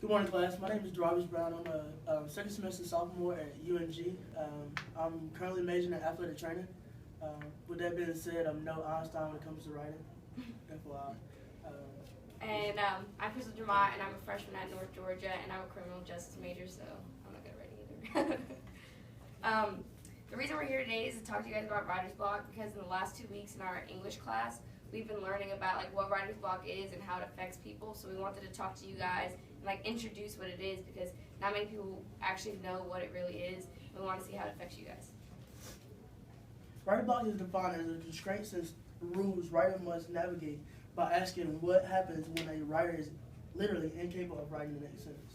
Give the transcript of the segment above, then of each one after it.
Good morning, class. My name is Derobbias Brown. I'm a second semester sophomore at UNG. I'm currently majoring in athletic training. With that being said, I'm no Einstein when it comes to writing. FYI. I'm Krystal Jemmott, and I'm a freshman at North Georgia, and I'm a criminal justice major, so I'm not good at writing either. The reason we're here today is to talk to you guys about writer's block, because in the last 2 weeks in our English class, we've been learning about what writer's block is and how it affects people. So we wanted to talk to you guys and introduce what it is, because not many people actually know what it really is. We want to see how it affects you guys. Writer's block is defined as a constraints and rules writer must navigate by asking what happens when a writer is literally incapable of writing the next sentence.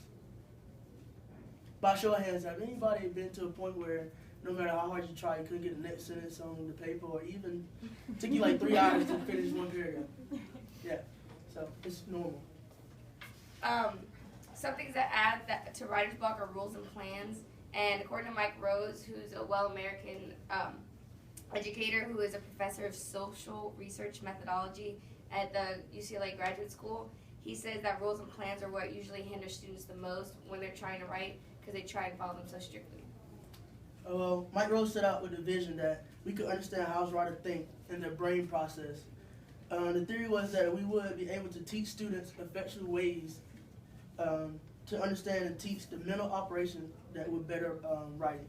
By show of hands, have anybody been to a point where no matter how hard you try, you couldn't get the next sentence on the paper, or even it took you 3 hours to finish one paragraph? Yeah, so it's normal. Some things that add to writer's block are rules and plans. And according to Mike Rose, who's a well-American educator who is a professor of social research methodology at the UCLA Graduate School, he says that rules and plans are what usually hinder students the most when they're trying to write, because they try and follow them so strictly. Well, Mike Rose set out with the vision that we could understand how writers think and their brain process. The theory was that we would be able to teach students effective ways to understand and teach the mental operation that would better writing.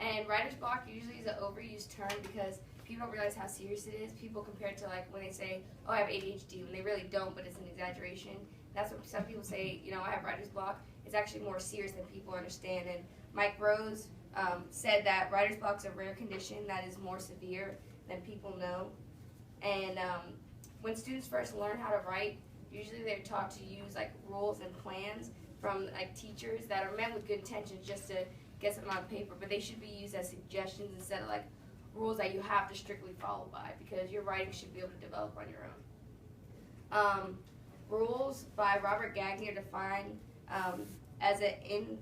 And writer's block usually is an overused term because people don't realize how serious it is. People compare it to when they say, oh, I have ADHD, when they really don't, but it's an exaggeration. That's what some people say, I have writer's block. It's actually more serious than people understand. And Mike Rose said that writer's block is a rare condition that is more severe than people know. And when students first learn how to write, usually they're taught to use rules and plans from teachers that are meant with good intentions just to get something on paper, but they should be used as suggestions instead of rules that you have to strictly follow by, because your writing should be able to develop on your own. Rules by Robert Gagner define as an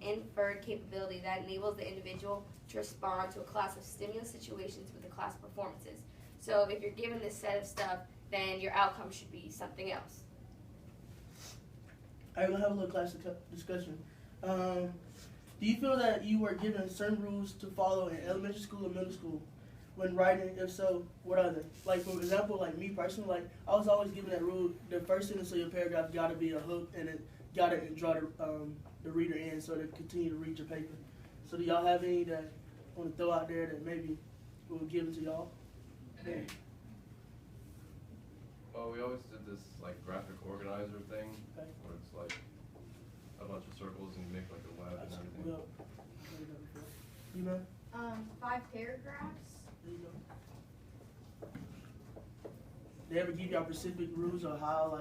inferred capability that enables the individual to respond to a class of stimulus situations with a class of performances. So if you're given this set of stuff, then your outcome should be something else. All right, we'll have a little class discussion. Do you feel that you were given certain rules to follow in elementary school or middle school when writing? If so, what are they? For example, me personally, I was always given that rule: the first sentence of your paragraph got to be a hook, and it got to draw the reader in so they continue to read your paper. So do y'all have any that I want to throw out there that maybe we'll give them to y'all? Yeah. Well, we always did this graphic organizer thing, Okay. where it's a bunch of circles and you make a web and everything. Well, you know? 5 paragraphs. There you go. They ever give y'all specific rules on how,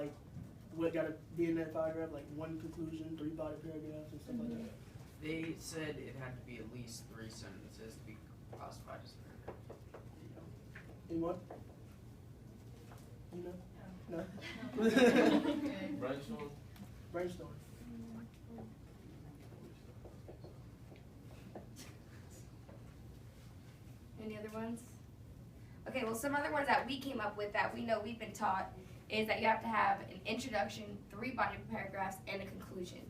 what got to be in that paragraph, one conclusion, 3 body paragraphs, and stuff like that? They said it had to be at least 3 sentences to be classified as a paragraph. Anyone? You know? No? Brainstorm? Brainstorm. Any other ones? Okay, well, some other ones that we came up with that we know we've been taught is that you have to have an introduction, 3 body paragraphs, and a conclusion.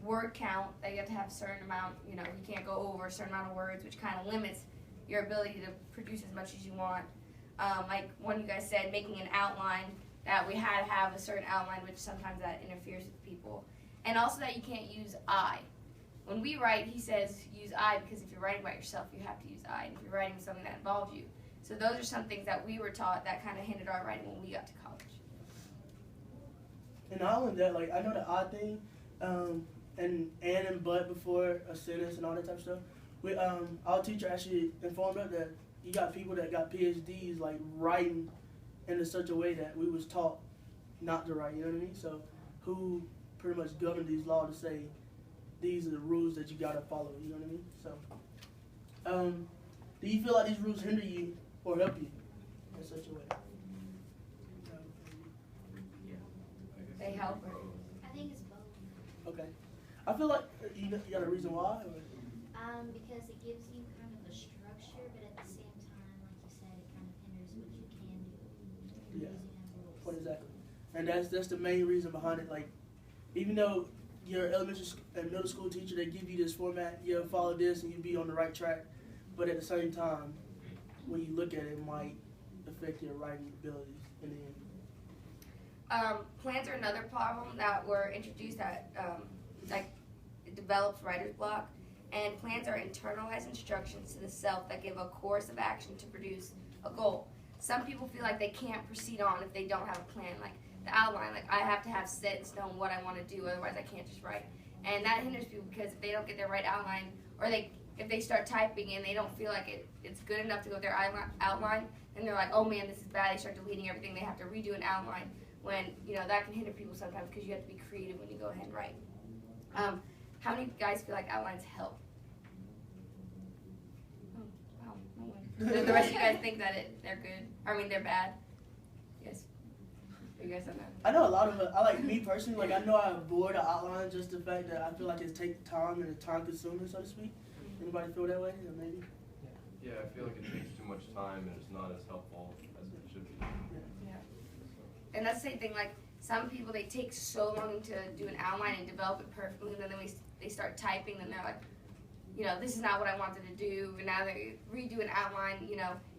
Word count, that you have to have a certain amount, you can't go over a certain amount of words, which kind of limits your ability to produce as much as you want. One of you guys said, making an outline, that we had to have a certain outline, which sometimes that interferes with people. And also that you can't use I. When we write, he says use I, because if you're writing about yourself, you have to use I, and if you're writing something that involves you. So those are some things that we were taught that kind of hindered our writing when we got to college. And not only that, I know the odd thing, and but before a sentence and all that type of stuff. Our teacher actually informed us that you got people that got PhDs writing in such a way that we was taught not to write. You know what I mean? So who pretty much governed these laws to say these are the rules that you gotta follow? You know what I mean? So, do you feel like these rules hinder you or help you in such a way? They help. I think it's both. Okay. I feel like you got a reason why? Or? Because it gives you kind of a structure, but at the same time, like you said, it kind of hinders what you can do. Yeah. What exactly? And that's the main reason behind it. Like, even though your elementary and middle school teacher, they give you this format, you follow this and you'll be on the right track. But at the same time, when you look at it, it might affect your writing abilities in the end. Plans are another problem that were introduced that like it develops writer's block. And plans are internalized instructions to the self that give a course of action to produce a goal. Some people feel like they can't proceed on if they don't have a plan, like the outline. Like, I have to have set in stone what I want to do, otherwise I can't just write. And that hinders people because if they don't get their right outline, or if they start typing and they don't feel like it's good enough to go with their outline, then they're like, oh man, this is bad. They start deleting everything. They have to redo an outline when, that can hinder people sometimes because you have to be creative when you go ahead and write. How many guys feel like outlines help? Oh, wow, no one. The rest of you guys think that they're good? They're bad? Yes. You guys don't know? I know a lot of it. Me personally, I know I avoid the outline just the fact that I feel like it's take time and it's time consuming, so to speak. Anybody feel that way? Or maybe? Yeah, I feel like it takes too much time and it's not as helpful as it should be. Yeah. And that's the same thing, some people, they take so long to do an outline and develop it perfectly, and then they start typing, and they're like, this is not what I wanted to do, and now they redo an outline,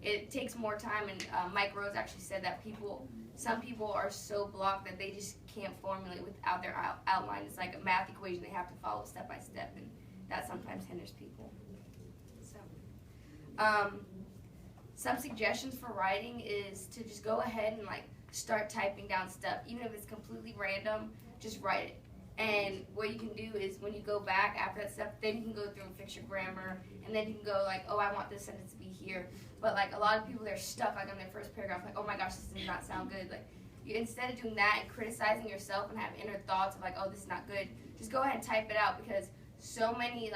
it takes more time, and Mike Rose actually said that some people are so blocked that they just can't formulate without their outline. It's like a math equation they have to follow step by step, and that sometimes hinders people. So, some suggestions for writing is to just go ahead and start typing down stuff, even if it's completely random. Just write it. And what you can do is when you go back after that stuff, then you can go through and fix your grammar, and then you can go oh, I want this sentence to be here. But a lot of people, they're stuck on their first paragraph, oh my gosh, this does not sound good. Instead of doing that and criticizing yourself and have inner thoughts of oh, this is not good, just go ahead and type it out, because so many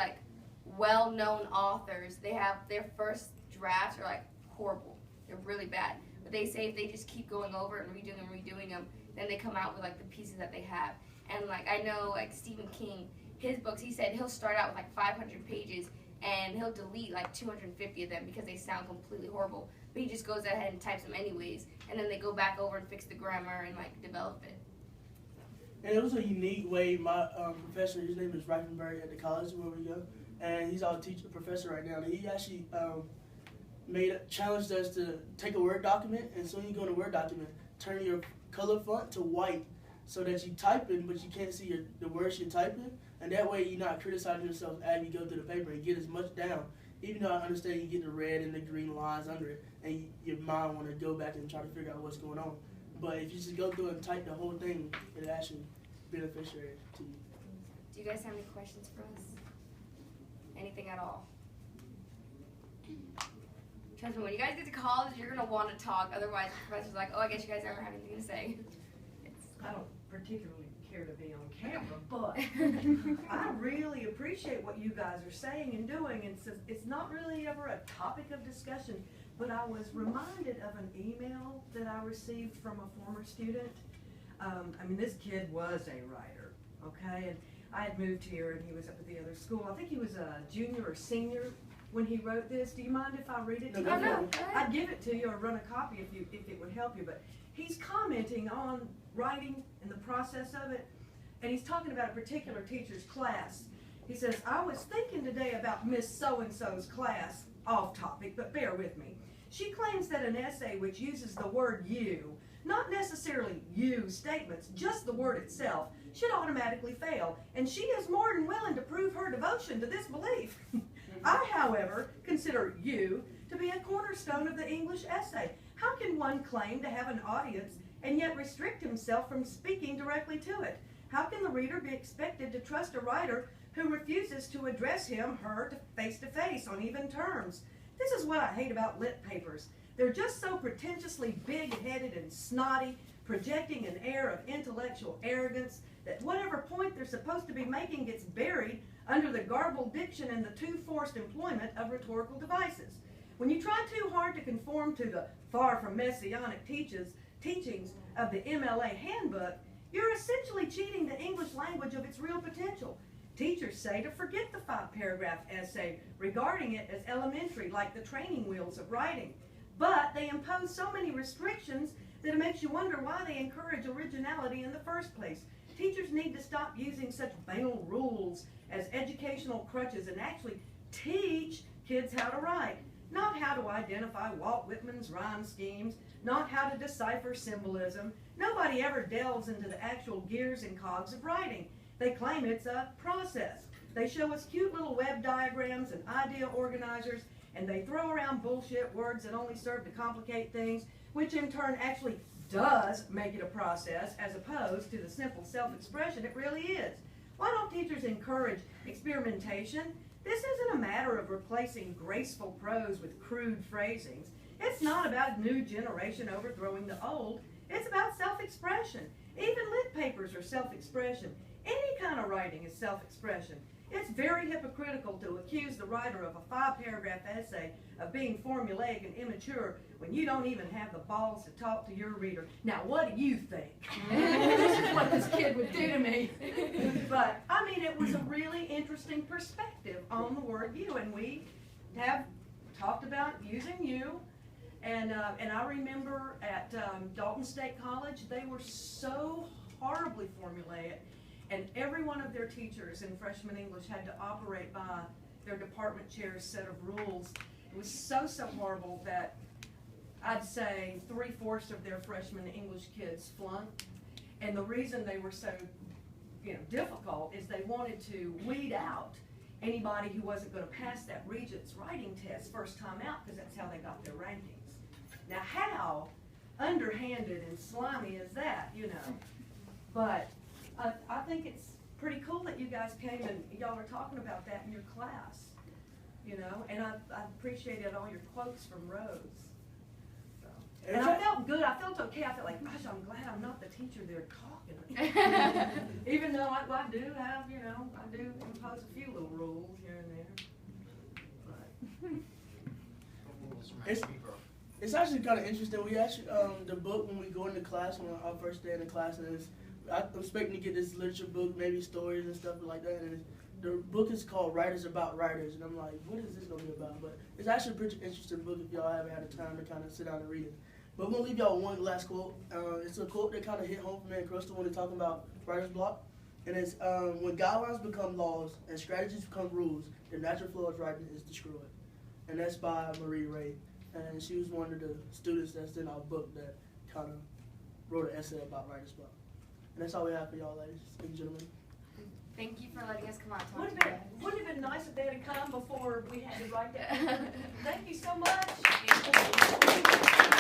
well-known authors, they have their first drafts are horrible. They're really bad. But they say if they just keep going over it and redoing them, then they come out with the pieces that they have. And I know Stephen King, his books, he said he'll start out with 500 pages and he'll delete 250 of them because they sound completely horrible. But he just goes ahead and types them anyways, and then they go back over and fix the grammar and develop it. And it was a unique way. My professor, his name is Reifenberg at the college where we go, and he's our professor right now. And he actually challenged us to take a Word document, and so when you go in a Word document, turn your color font to white so that you type in, but you can't see the words you're typing, and that way you're not criticizing yourself as you go through the paper and get as much down. Even though I understand you get the red and the green lines under it, and your mind want to go back and try to figure out what's going on. But if you just go through and type the whole thing, it actually beneficial to you. Do you guys have any questions for us? Anything at all? Trust me, when you guys get to college, you're going to want to talk. Otherwise, the professor's oh, I guess you guys never have anything to say. I don't particularly care to be on camera, but I really appreciate what you guys are saying and doing. And it's not really ever a topic of discussion, but I was reminded of an email that I received from a former student. This kid was a writer, okay? And I had moved here and he was up at the other school. I think he was a junior or senior when he wrote this. Do you mind if I read it to you? No. I'd give it to you or run a copy if it would help you. But he's commenting on writing and the process of it, and he's talking about a particular teacher's class. He says, I was thinking today about Miss So-and-so's class, off topic, but bear with me. She claims that an essay which uses the word you, not necessarily you statements, just the word itself, should automatically fail, and she is more than willing to prove her devotion to this belief. I, however, consider you to be a cornerstone of the English essay. How can one claim to have an audience and yet restrict himself from speaking directly to it? How can the reader be expected to trust a writer who refuses to address him, her, face to face on even terms? This is what I hate about lit papers. They're just so pretentiously big-headed and snotty, projecting an air of intellectual arrogance that whatever point they're supposed to be making gets buried under the garbled diction and the too forced employment of rhetorical devices. When you try too hard to conform to the far from messianic teachings of the MLA handbook, you're essentially cheating the English language of its real potential. Teachers say to forget the 5-paragraph essay, regarding it as elementary, like the training wheels of writing. But they impose so many restrictions that it makes you wonder why they encourage originality in the first place. Teachers need to stop using such banal rules as educational crutches and actually teach kids how to write. Not how to identify Walt Whitman's rhyme schemes, not how to decipher symbolism. Nobody ever delves into the actual gears and cogs of writing. They claim it's a process. They show us cute little web diagrams and idea organizers, and they throw around bullshit words that only serve to complicate things, which in turn actually does make it a process as opposed to the simple self-expression it really is. Why don't teachers encourage experimentation? This isn't a matter of replacing graceful prose with crude phrasings. It's not about a new generation overthrowing the old. It's about self-expression. Even lit papers are self-expression. Any kind of writing is self-expression. It's very hypocritical to accuse the writer of a 5-paragraph essay of being formulaic and immature when you don't even have the balls to talk to your reader. Now, what do you think? This is what this kid would do to me. But, I mean, it was a really interesting perspective on the word you, and we have talked about using you. And I remember at Dalton State College, they were so horribly formulaic. And every one of their teachers in freshman English had to operate by their department chair's set of rules. It was so horrible that I'd say 3/4 of their freshman English kids flunked. And the reason they were so, difficult is they wanted to weed out anybody who wasn't going to pass that Regents writing test first time out, because that's how they got their rankings. Now, how underhanded and slimy is that, But I think it's pretty cool that you guys came and y'all are talking about that in your class, and I appreciated all your quotes from Rose. So. And I felt good. I felt okay. I felt like, gosh, I'm glad I'm not the teacher they're talking. Even though I do have, I do impose a few little rules here and there. But. It's actually kind of interesting. We actually, the book when we go into class, on our first day in the class, and I'm expecting to get this literature book, maybe stories and stuff like that. And the book is called Writers About Writers, and I'm like, what is this gonna be about? But it's actually a pretty interesting book if y'all haven't had the time to kind of sit down and read it. But we're gonna leave y'all one last quote. It's a quote that kind of hit home for me and Krystal when they're talking about writer's block, and it's when guidelines become laws and strategies become rules, the natural flow of writing is destroyed. And that's by Marie Ray, and she was one of the students that's in our book that kind of wrote an essay about writer's block. And that's all we have for y'all, ladies and gentlemen. Thank you for letting us come out and talk Wouldn't to you it guys. have been nice if they had come before we had to write that? Thank you so much. Thank you.